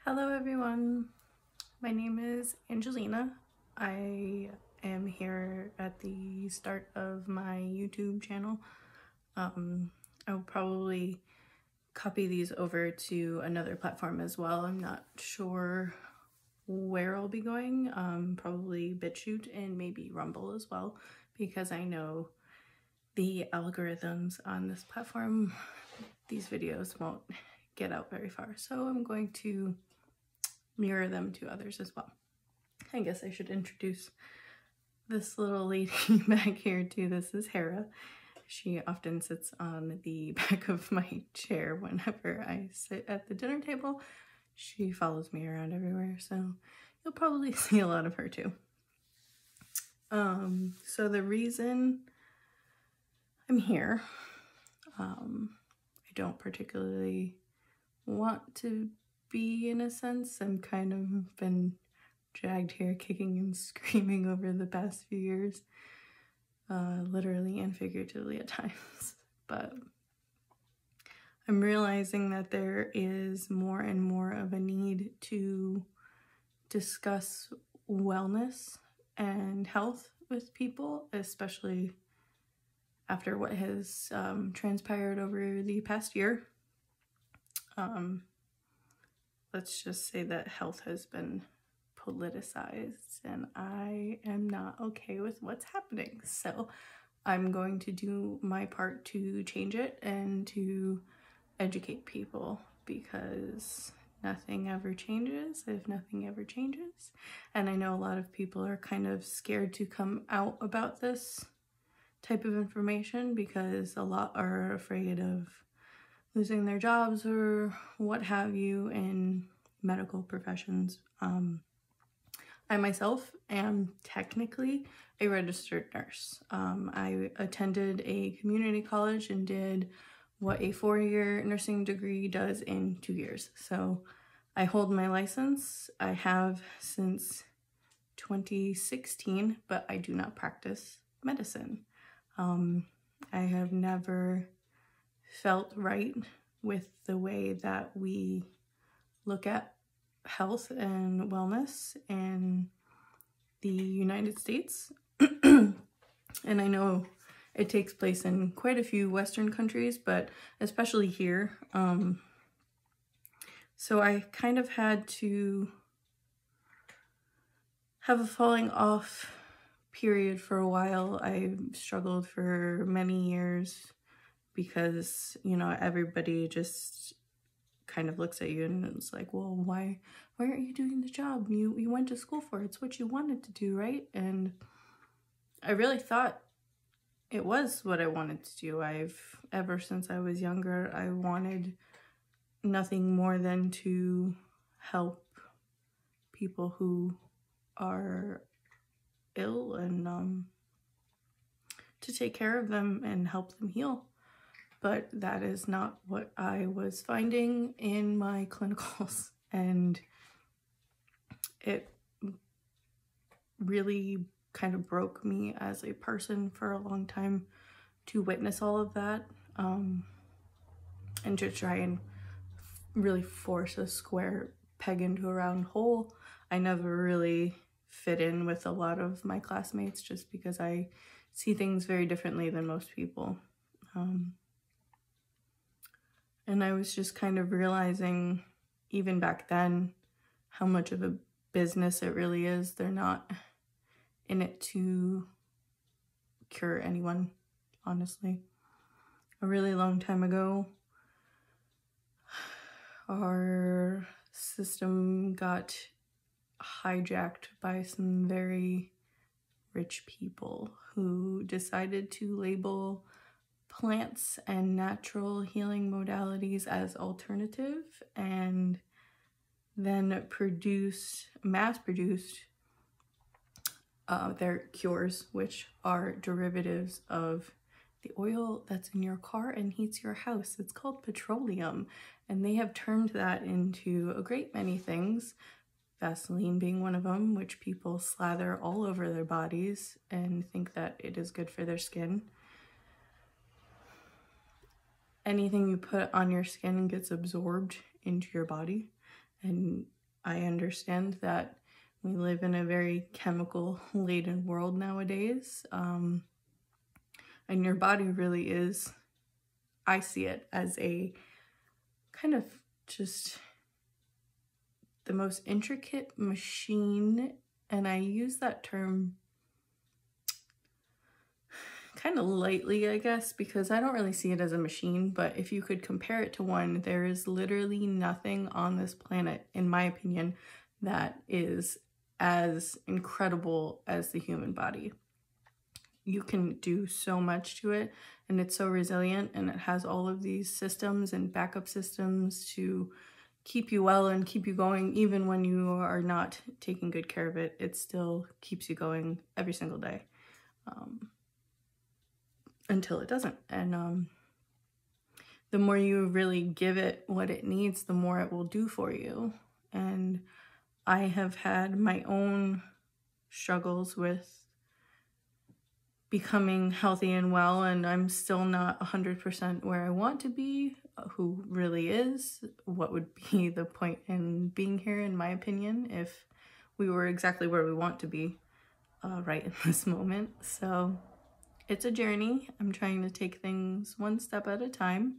Hello everyone, my name is Angelina. I am here at the start of my YouTube channel. I will probably copy these over to another platform as well. I'm not sure where I'll be going, probably BitChute and maybe Rumble as well, because I know the algorithms on this platform, these videos won't get out very far. So I'm going to mirror them to others as well. I guess I should introduce this little lady back here too. This is Hera. She often sits on the back of my chair whenever I sit at the dinner table. She follows me around everywhere, so you'll probably see a lot of her too. So the reason I'm here, I don't particularly want to be, in a sense. I'm kind of been dragged here kicking and screaming over the past few years, literally and figuratively at times. But I'm realizing that there is more and more of a need to discuss wellness and health with people, especially after what has transpired over the past year. Let's just say that health has been politicized, and I am not okay with what's happening. So I'm going to do my part to change it and to educate people, because nothing ever changes if nothing ever changes. And I know a lot of people are kind of scared to come out about this type of information because a lot are afraid of losing their jobs or what have you in medical professions. I myself am technically a registered nurse. I attended a community college and did what a 4-year nursing degree does in 2 years. So I hold my license. I have since 2016, but I do not practice medicine. I have never felt right with the way that we look at health and wellness in the United States. And I know it takes place in quite a few Western countries, but especially here. So I kind of had to have a falling off period for a while. I struggled for many years because, you know, everybody just kind of looks at you and it's like, well, why aren't you doing the job you went to school for? It's what you wanted to do, right? And I really thought it was what I wanted to do. Ever since I was younger, I wanted nothing more than to help people who are ill and to take care of them and help them heal. But that is not what I was finding in my clinicals, and it really kind of broke me as a person for a long time to witness all of that, and to try and really force a square peg into a round hole. I never really fit in with a lot of my classmates just because I see things very differently than most people. And I was just kind of realizing, even back then, how much of a business it really is. They're not in it to cure anyone, honestly. A really long time ago, our system got hijacked by some very rich people who decided to label plants and natural healing modalities as alternative, and then mass-produced their cures, which are derivatives of the oil that's in your car and heats your house. It's called petroleum, and they have turned that into a great many things, Vaseline being one of them, which people slather all over their bodies and think that it is good for their skin. Anything you put on your skin gets absorbed into your body, And I understand that we live in a very chemical-laden world nowadays. And your body really is, I see it as a kind of just the most intricate machine. And I use that term kind of lightly, I guess, because I don't really see it as a machine. But if you could compare it to one, there is literally nothing on this planet, in my opinion, that is as incredible as the human body. You can do so much to it, and it's so resilient, and it has all of these systems and backup systems to keep you well and keep you going. Even when you are not taking good care of it, it still keeps you going every single day. Until it doesn't. And the more you really give it what it needs, the more it will do for you. And I have had my own struggles with becoming healthy and well, and I'm still not 100% where I want to be. Who really is? What would be the point in being here, in my opinion, if we were exactly where we want to be right in this moment? So it's a journey. I'm trying to take things one step at a time.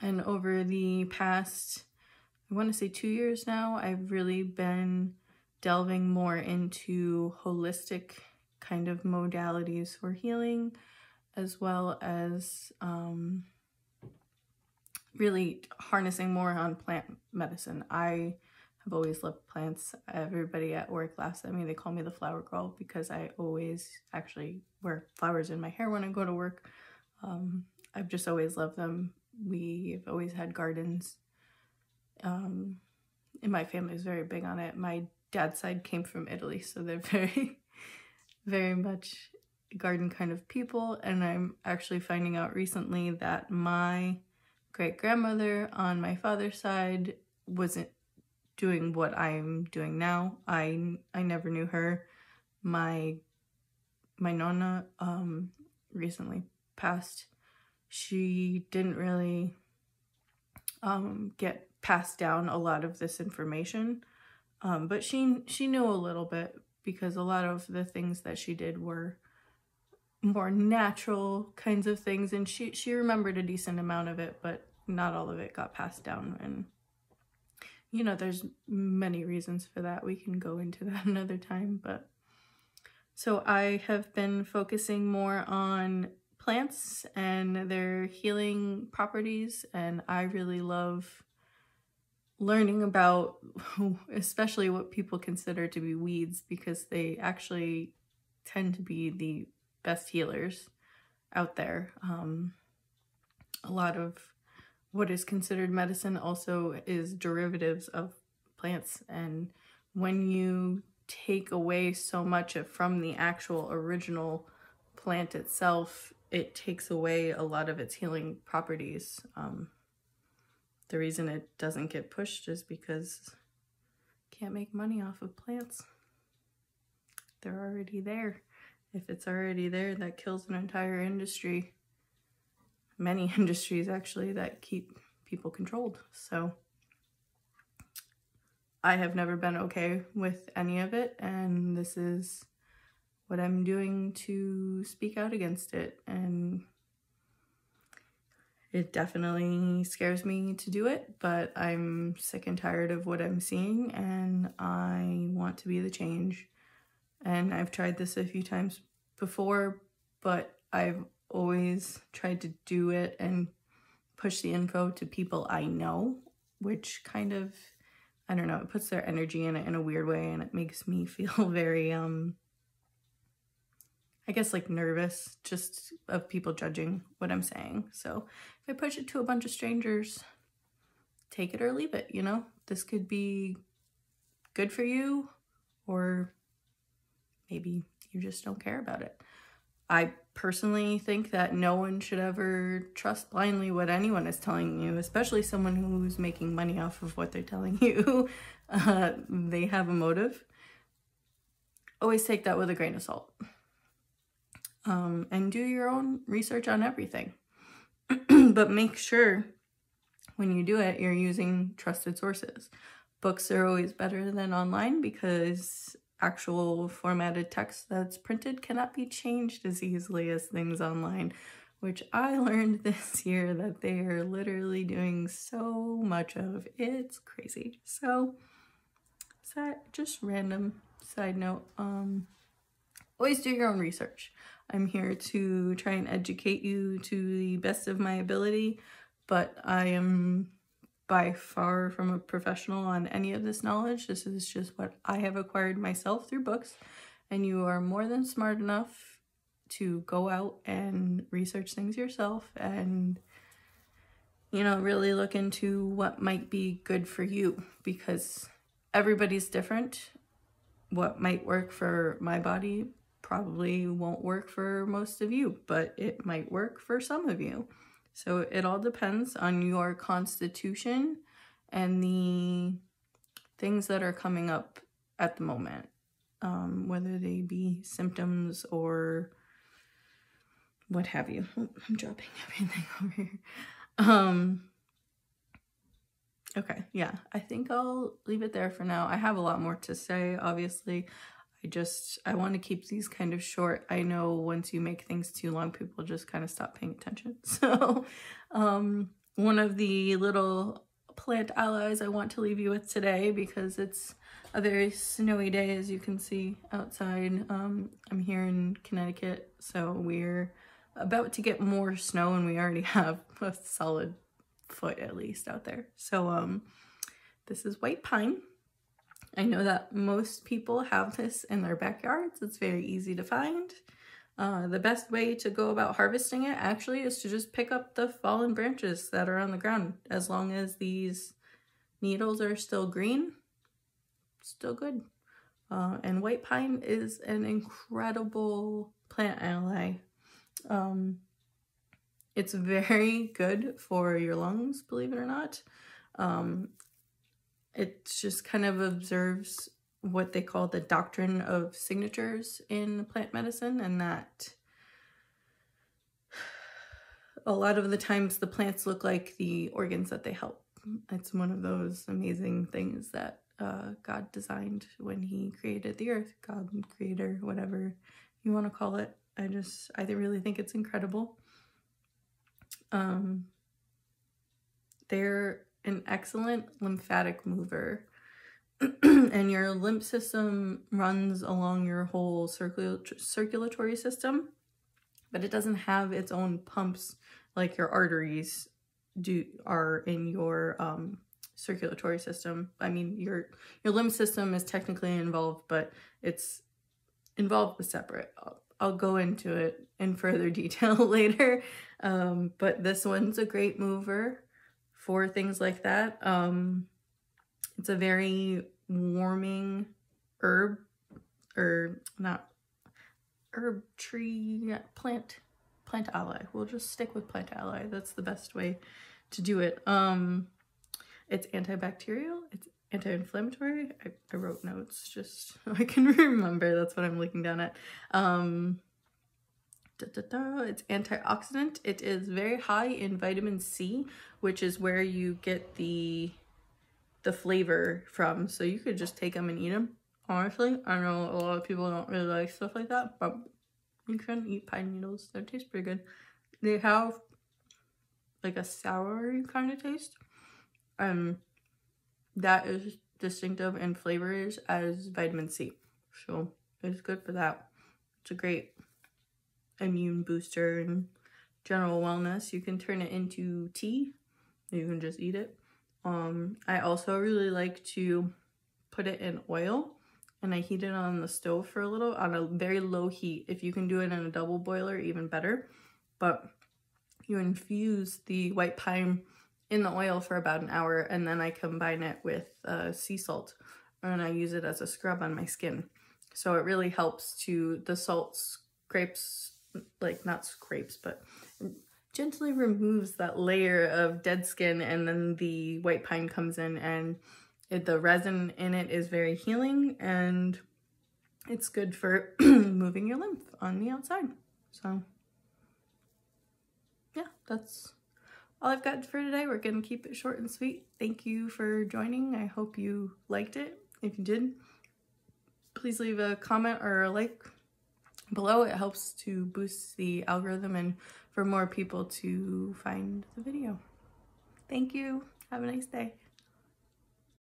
And over the past, I want to say 2 years now, I've really been delving more into holistic kind of modalities for healing, as well as really harnessing more on plant medicine. I have always loved plants. Everybody at work laughs at me. They call me the flower girl because I always actually wear flowers in my hair when I go to work. I've just always loved them. We've always had gardens. And my family is very big on it. My dad's side came from Italy, so they're very, very much garden kind of people. And I'm actually finding out recently that my great-grandmother on my father's side wasn't doing what I'm doing now. I never knew her. My nonna recently passed. She didn't really get passed down a lot of this information, but she knew a little bit, because a lot of the things that she did were more natural kinds of things, and she remembered a decent amount of it, but not all of it got passed down. And you know, there's many reasons for that. We can go into that another time. But so I have been focusing more on plants and their healing properties, and I really love learning about especially what people consider to be weeds, because they actually tend to be the best healers out there. A lot of what is considered medicine also is derivatives of plants, and when you take away so much from the actual original plant itself, it takes away a lot of its healing properties. The reason it doesn't get pushed is because you can't make money off of plants. They're already there. If it's already there, that kills an entire industry. Many industries, actually, that keep people controlled. So I have never been okay with any of it, and this is what I'm doing to speak out against it. And it definitely scares me to do it, but I'm sick and tired of what I'm seeing, and I want to be the change. And I've tried this a few times before, but I've always tried to do it and push the info to people I know, which kind of, I don't know, it puts their energy in it in a weird way, and it makes me feel very, I guess, like nervous just of people judging what I'm saying. So if I push it to a bunch of strangers, take it or leave it, you know? This could be good for you, or maybe you just don't care about it. I personally think that no one should ever trust blindly what anyone is telling you, especially someone who's making money off of what they're telling you. They have a motive. Always take that with a grain of salt. And do your own research on everything. But make sure when you do it, you're using trusted sources. books are always better than online because actual formatted text that's printed cannot be changed as easily as things online, which I learned this year that they are literally doing so much of. It's crazy. So, just random side note, always do your own research. I'm here to try and educate you to the best of my ability, but I am by far from a professional on any of this knowledge. This is just what I have acquired myself through books, and you are more than smart enough to go out and research things yourself and, you know, really look into what might be good for you, because everybody's different. What might work for my body probably won't work for most of you, but it might work for some of you. So it all depends on your constitution and the things that are coming up at the moment, whether they be symptoms or what have you. Oh, I'm dropping everything over here. Okay, yeah, I think I'll leave it there for now. I have a lot more to say, obviously. I want to keep these kind of short. I know once you make things too long, people just kind of stop paying attention. So one of the little plant allies I want to leave you with today, because it's a very snowy day, as you can see outside. I'm here in Connecticut, so we're about to get more snow, and we already have a solid foot at least out there. So this is white pine. I know that most people have this in their backyards. It's very easy to find. The best way to go about harvesting it actually is to just pick up the fallen branches that are on the ground. As long as these needles are still green, still good. And white pine is an incredible plant ally. It's very good for your lungs, believe it or not. It just kind of observes what they call the doctrine of signatures in plant medicine, and that a lot of the times the plants look like the organs that they help. It's one of those amazing things that God designed when he created the earth. God, creator, whatever you want to call it. I really think it's incredible. They're an excellent lymphatic mover, and your lymph system runs along your whole circulatory system, but it doesn't have its own pumps like your arteries are in your circulatory system. I mean, your lymph system is technically involved, but it's involved with separate. I'll go into it in further detail later, but this one's a great mover for things like that. It's a very warming herb, or not herb, tree, plant ally. We'll just stick with plant ally. That's the best way to do it. It's antibacterial, it's anti-inflammatory. I wrote notes just so I can remember. That's what I'm looking down at. It's antioxidant. It is very high in vitamin C, which is where you get the flavor from. So you could just take them and eat them. Honestly, I know a lot of people don't really like stuff like that, but you can eat pine needles. They taste pretty good. They have like a sour kind of taste. That is distinctive in flavors as vitamin C. So it's good for that. It's a great immune booster and general wellness. You can turn it into tea. You can just eat it. I also really like to put it in oil, and I heat it on the stove for a little on a very low heat. If you can do it in a double boiler, even better. But you infuse the white pine in the oil for about an hour, and then I combine it with sea salt, and I use it as a scrub on my skin. So it really helps the salt scrapes, like not scrapes, but gently removes that layer of dead skin, and then the white pine comes in, and the resin in it is very healing, and it's good for moving your lymph on the outside. So yeah, that's all I've got for today. We're gonna keep it short and sweet. Thank you for joining. I hope you liked it. If you did, please leave a comment or a like below. It helps to boost the algorithm and for more people to find the video. Thank you. Have a nice day.